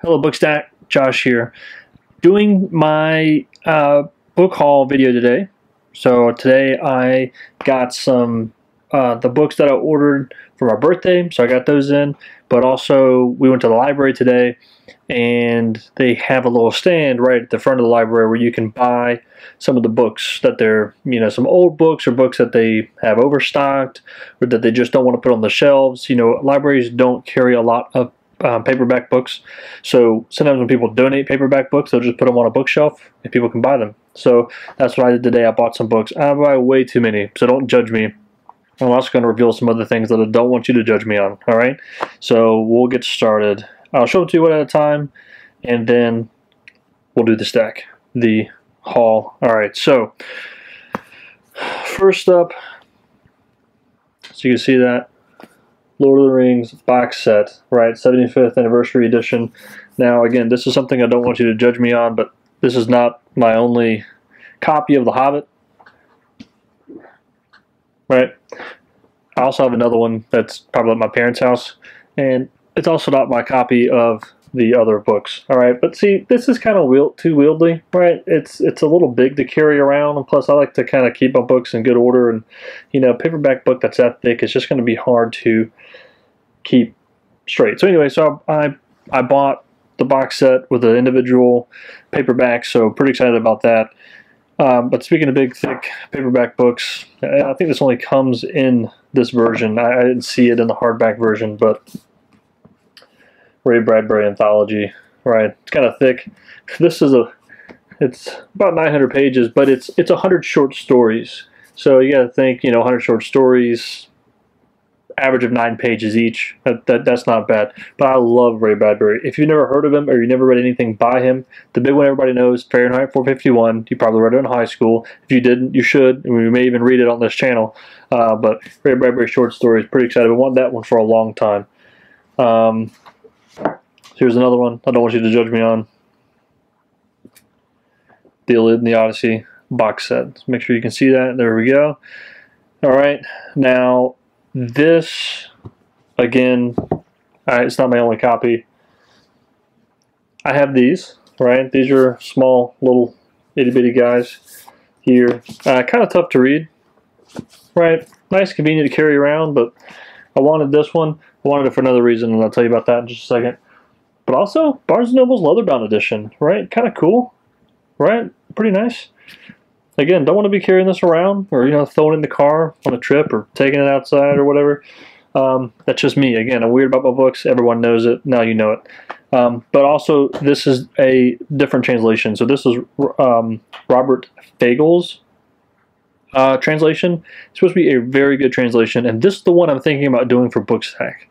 Hello, BookStack. Josh here, doing my book haul video today. So today I got some the books that I ordered for my birthday, so I got those in. But also we went to the library today, and they have a little stand right at the front of the library where you can buy some of the books that they're, some old books or books that they have overstocked or that they just don't want to put on the shelves. Libraries don't carry a lot of paperback books, so sometimes when people donate paperback books, they'll just put them on a bookshelf and people can buy them. So that's what I did today. I bought some books. I buy way too many, so don't judge me. I'm also going to reveal some other things that I don't want you to judge me on. All right, so we'll get started. I'll show it to you one at a time, and then we'll do the stack, the haul. All right, so first up, so you can see that Lord of the Rings box set, right? 75th anniversary edition. Now, again, this is something I don't want you to judge me on, but this is not my only copy of The Hobbit, right? I also have another one that's probably at my parents' house, and it's also not my copy of the other books. All right, but see, this is kind of too wieldy, right? It's a little big to carry around, and plus I like to kind of keep my books in good order, and paperback book that's that thick is just going to be hard to keep straight. So anyway, so I bought the box set with the individual paperback, so pretty excited about that. But speaking of big, thick paperback books, I think this only comes in this version. I didn't see it in the hardback version, but Ray Bradbury anthology, right? It's kind of thick. This is it's about 900 pages, but it's 100 short stories. So you got to think, 100 short stories, average of 9 pages each. That's not bad. But I love Ray Bradbury. If you've never heard of him or you never read anything by him, the big one everybody knows, Fahrenheit 451. You probably read it in high school. If you didn't, you should. And we may even read it on this channel. But Ray Bradbury short stories, pretty excited. I want that one for a long time. Here's another one I don't want you to judge me on. The Iliad and the Odyssey box set. So make sure you can see that. There we go. All right. Now, this, again, it's not my only copy. I have these, right? These are small, little, itty-bitty guys here. Kind of tough to read, right? Nice, convenient to carry around, but I wanted this one. I wanted it for another reason, and I'll tell you about that in just a second. But also, Barnes & Noble's leather-bound edition, right? Kind of cool, right? Pretty nice. Again, don't want to be carrying this around or, throwing it in the car on a trip or taking it outside or whatever. That's just me. Again, I'm weird about my books. Everyone knows it. Now you know it. But also, this is a different translation. So this is Robert Fagel's translation. It's supposed to be a very good translation, and this is the one I'm thinking about doing for BookStack.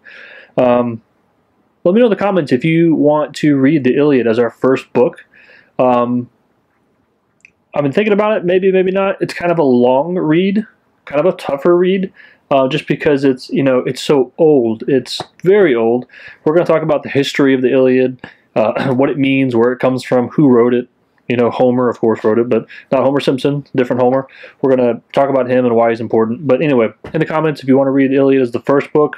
Let me know in the comments if you want to read the Iliad as our first book. I've been thinking about it, maybe, maybe not. It's kind of a long read, kind of a tougher read, just because it's, it's so old. It's very old. We're going to talk about the history of the Iliad, what it means, where it comes from, who wrote it. Homer, of course, wrote it, but not Homer Simpson, different Homer. We're going to talk about him and why he's important. But anyway, in the comments, if you want to read the Iliad as the first book,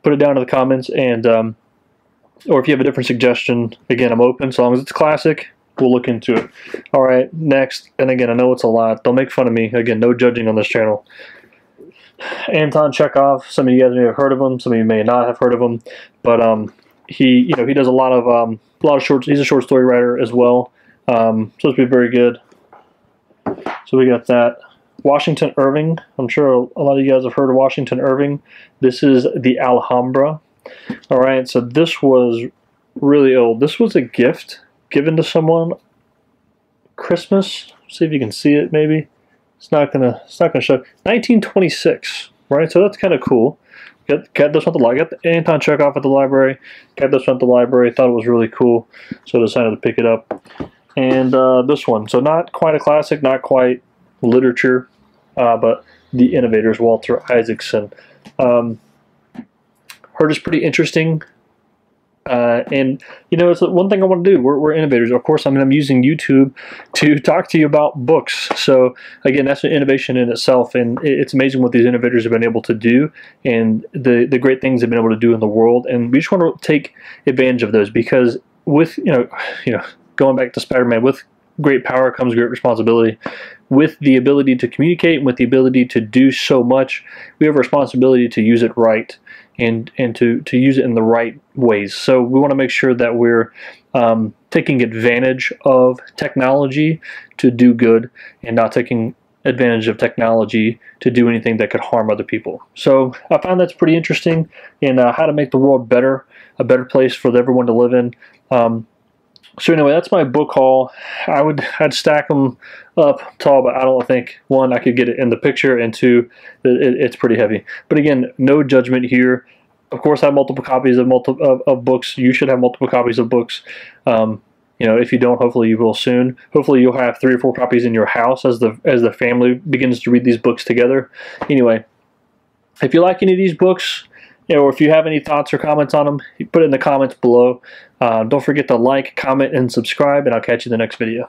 put it down in the comments, and or if you have a different suggestion, again, I'm open. So long as it's classic, we'll look into it. All right, next, and again, I know it's a lot. Don't make fun of me. Again, no judging on this channel. Anton Chekhov. Some of you guys may have heard of him. Some of you may not have heard of him. But he does a lot of shorts. He's a short story writer as well. Supposed to be very good. So we got that. Washington Irving. I'm sure a lot of you guys have heard of Washington Irving. This is the Alhambra. All right, so this was really old. This was a gift given to someone Christmas. See if you can see it. Maybe it's not gonna show. 1926, right? So that's kind of cool. Got this one at the library. Got the Anton Chekhov at the library. Got this one at the library. Thought it was really cool, so I decided to pick it up. And this one, so not quite a classic, not quite literature, but The Innovators, Walter Isaacson. Heard it's pretty interesting. And you know, it's one thing I want to do. We're innovators, of course. I mean, I'm using YouTube to talk to you about books. So again, that's an innovation in itself, and it's amazing what these innovators have been able to do, and the great things they've been able to do in the world. And we just want to take advantage of those, because with going back to Spider-Man, with great power comes great responsibility. With the ability to communicate and with the ability to do so much, we have a responsibility to use it right, and to use it in the right ways. So we want to make sure that we're taking advantage of technology to do good, and not taking advantage of technology to do anything that could harm other people. So I found that's pretty interesting in how to make the world better, a better place for everyone to live in. So anyway, that's my book haul. I'd stack them up tall, but I don't think, one, I could get it in the picture, and two, it's pretty heavy. But again, no judgment here. Of course, I have multiple copies of books. You should have multiple copies of books. If you don't, hopefully you will soon. Hopefully you'll have 3 or 4 copies in your house as the family begins to read these books together. Anyway, if you like any of these books, or if you have any thoughts or comments on them, put it in the comments below. Don't forget to like, comment, and subscribe, and I'll catch you in the next video.